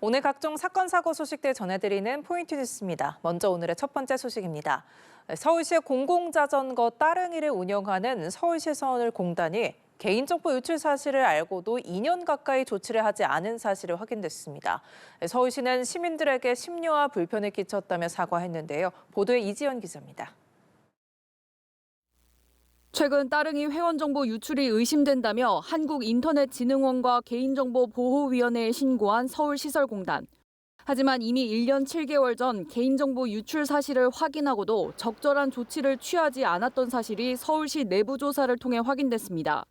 오늘 각종 사건, 사고 소식들 전해드리는 포인트 뉴스입니다. 먼저 오늘의 첫 번째 소식입니다. 서울시의 공공자전거 따릉이를 운영하는 서울시설공단이 개인정보 유출 사실을 알고도 2년 가까이 조치를 하지 않은 사실이 확인됐습니다. 서울시는 시민들에게 심려와 불편을 끼쳤다며 사과했는데요. 보도에 이지연 기자입니다. 최근 따릉이 회원정보 유출이 의심된다며 한국인터넷진흥원과 개인정보보호위원회에 신고한 서울시설공단. 하지만 이미 1년 7개월 전 개인정보 유출 사실을 확인하고도 적절한 조치를 취하지 않았던 사실이 서울시 내부 조사를 통해 확인됐습니다.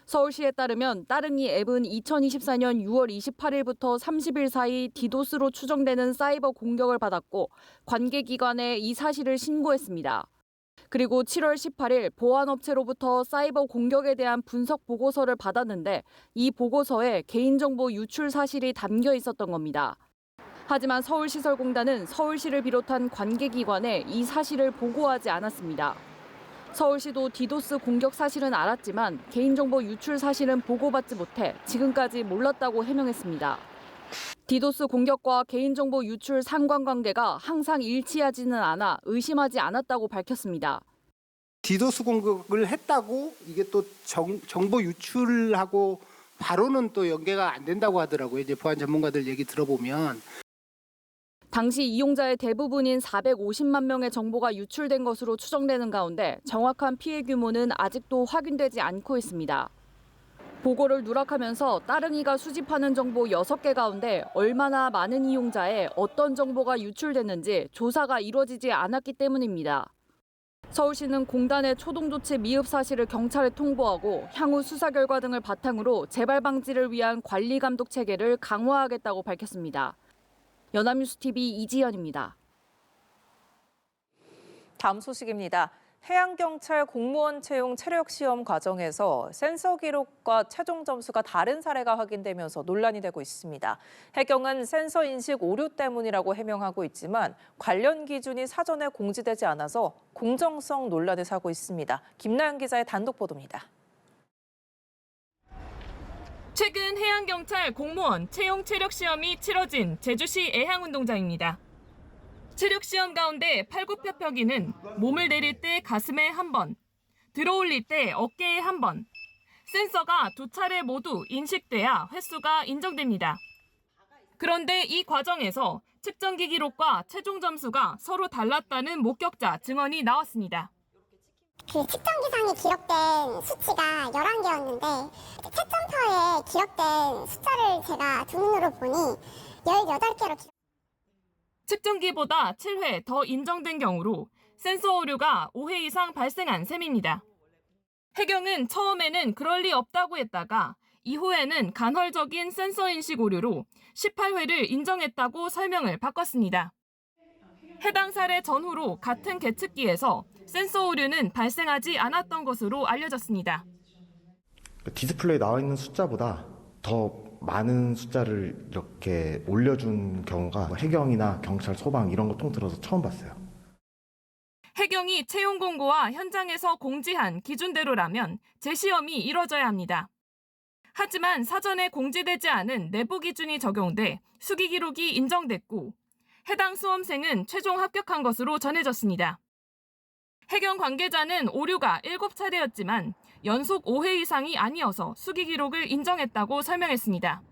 서울시에 따르면 따릉이 앱은 2024년 6월 28일부터 30일 사이 디도스로 추정되는 사이버 공격을 받았고 관계기관에 이 사실을 신고했습니다. 그리고 7월 18일 보안업체로부터 사이버 공격에 대한 분석 보고서를 받았는데 이 보고서에 개인정보 유출 사실이 담겨 있었던 겁니다. 하지만 서울시설공단은 서울시를 비롯한 관계기관에 이 사실을 보고하지 않았습니다. 서울시도 디도스 공격 사실은 알았지만 개인정보 유출 사실은 보고받지 못해 지금까지 몰랐다고 해명했습니다. 디도스 공격과 개인정보 유출 상관관계가 항상 일치하지는 않아 의심하지 않았다고 밝혔습니다. 디도스 공격을 했다고 이게 또 정보 유출하고 바로는 또 연계가 안 된다고 하더라고요. 이제 보안 전문가들 얘기 들어보면. 당시 이용자의 대부분인 450만 명의 정보가 유출된 것으로 추정되는 가운데 정확한 피해 규모는 아직도 확인되지 않고 있습니다. 보고를 누락하면서 따릉이가 수집하는 정보 6개 가운데 얼마나 많은 이용자의 어떤 정보가 유출됐는지 조사가 이루어지지 않았기 때문입니다. 서울시는 공단의 초동조치 미흡 사실을 경찰에 통보하고 향후 수사 결과 등을 바탕으로 재발 방지를 위한 관리 감독 체계를 강화하겠다고 밝혔습니다. 연합뉴스TV 이지연입니다. 다음 소식입니다. 해양경찰 공무원 채용 체력 시험 과정에서 센서 기록과 최종 점수가 다른 사례가 확인되면서 논란이 되고 있습니다. 해경은 센서 인식 오류 때문이라고 해명하고 있지만 관련 기준이 사전에 공지되지 않아서 공정성 논란을 사고 있습니다. 김나연 기자의 단독 보도입니다. 최근 해양경찰 공무원 채용 체력 시험이 치러진 제주시 애향운동장입니다. 체력 시험 가운데 팔굽혀펴기는 몸을 내릴 때 가슴에 한 번, 들어올릴 때 어깨에 한 번, 센서가 2차례 모두 인식돼야 횟수가 인정됩니다. 그런데 이 과정에서 측정기 기록과 최종 점수가 서로 달랐다는 목격자 증언이 나왔습니다. 그 측정기상에 기록된 수치가 11개였는데 채점표에 기록된 숫자를 제가 두 눈으로 보니 18개로 측정기보다 7회 더 인정된 경우로 센서 오류가 5회 이상 발생한 셈입니다. 해경은 처음에는 그럴 리 없다고 했다가 이후에는 간헐적인 센서 인식 오류로 18회를 인정했다고 설명을 바꿨습니다. 해당 사례 전후로 같은 계측기에서 센서 오류는 발생하지 않았던 것으로 알려졌습니다. 디스플레이에 나와 있는 숫자보다 더 많은 숫자를 이렇게 올려준 경우가 해경이나 경찰, 소방 이런 거 통틀어서 처음 봤어요. 해경이 채용 공고와 현장에서 공지한 기준대로라면 재시험이 이뤄져야 합니다. 하지만 사전에 공지되지 않은 내부 기준이 적용돼 수기 기록이 인정됐고 해당 수험생은 최종 합격한 것으로 전해졌습니다. 해경 관계자는 오류가 7차례였지만 연속 5회 이상이 아니어서 수기 기록을 인정했다고 설명했습니다.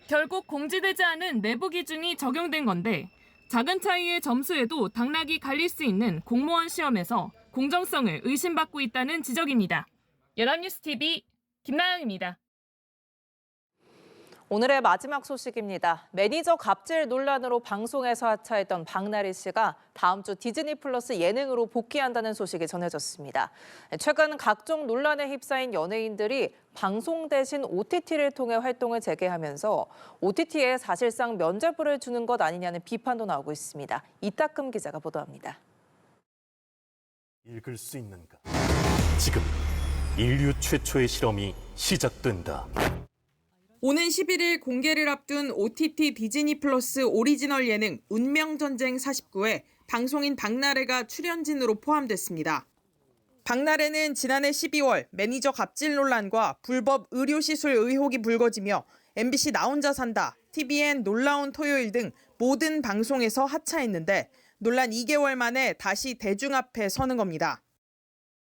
결국 공지되지 않은 내부 기준이 적용된 건데 작은 차이의 점수에도 당락이 갈릴 수 있는 공무원 시험에서 공정성을 의심받고 있다는 지적입니다. 연합뉴스TV 김나연입니다. 오늘의 마지막 소식입니다. 매니저 갑질 논란으로 방송에서 하차했던 박나래 씨가 다음 주 디즈니 플러스 예능으로 복귀한다는 소식이 전해졌습니다. 최근 각종 논란에 휩싸인 연예인들이 방송 대신 OTT를 통해 활동을 재개하면서 OTT에 사실상 면죄부를 주는 것 아니냐는 비판도 나오고 있습니다. 이따금 기자가 보도합니다. 읽을 수 있는가? 지금 인류 최초의 실험이 시작된다. 오는 11일 공개를 앞둔 OTT 디즈니 플러스 오리지널 예능 운명전쟁 49에 방송인 박나래가 출연진으로 포함됐습니다. 박나래는 지난해 12월 매니저 갑질 논란과 불법 의료시술 의혹이 불거지며 MBC 나 혼자 산다, TVN 놀라운 토요일 등 모든 방송에서 하차했는데 논란 2개월 만에 다시 대중 앞에 서는 겁니다.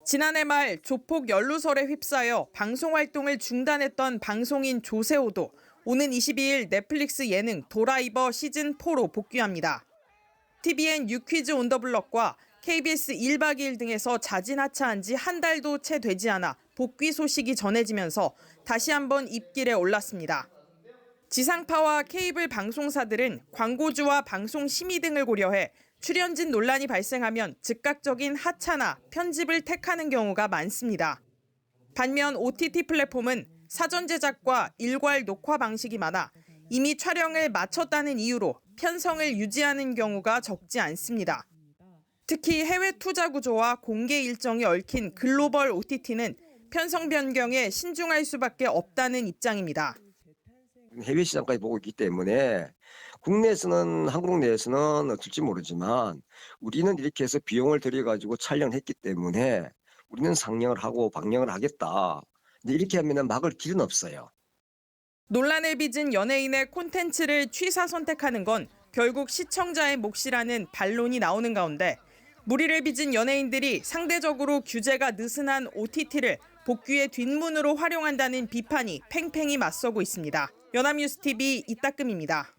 지난해 말 조폭 연루설에 휩싸여 방송 활동을 중단했던 방송인 조세호도 오는 22일 넷플릭스 예능 도라이버 시즌4로 복귀합니다. TVN 유퀴즈 온 더 블럭과 KBS 1박 2일 등에서 자진 하차한 지 한 달도 채 되지 않아 복귀 소식이 전해지면서 다시 한번 입길에 올랐습니다. 지상파와 케이블 방송사들은 광고주와 방송 심의 등을 고려해 출연진 논란이 발생하면 즉각적인 하차나 편집을 택하는 경우가 많습니다. 반면 OTT 플랫폼은 사전 제작과 일괄 녹화 방식이 많아 이미 촬영을 마쳤다는 이유로 편성을 유지하는 경우가 적지 않습니다. 특히 해외 투자 구조와 공개 일정이 얽힌 글로벌 OTT는 편성 변경에 신중할 수밖에 없다는 입장입니다. 해외 시장까지 보고 있기 때문에 국내에서는 한국 내에서는 어떨지 모르지만 우리는 이렇게 해서 비용을 들여가지고 촬영을 했기 때문에 우리는 상영을 하고 방영을 하겠다. 이렇게 하면 막을 길은 없어요. 논란을 빚은 연예인의 콘텐츠를 취사 선택하는 건 결국 시청자의 몫이라는 반론이 나오는 가운데 무리를 빚은 연예인들이 상대적으로 규제가 느슨한 OTT를 복귀의 뒷문으로 활용한다는 비판이 팽팽히 맞서고 있습니다. 연합뉴스TV 이따금입니다.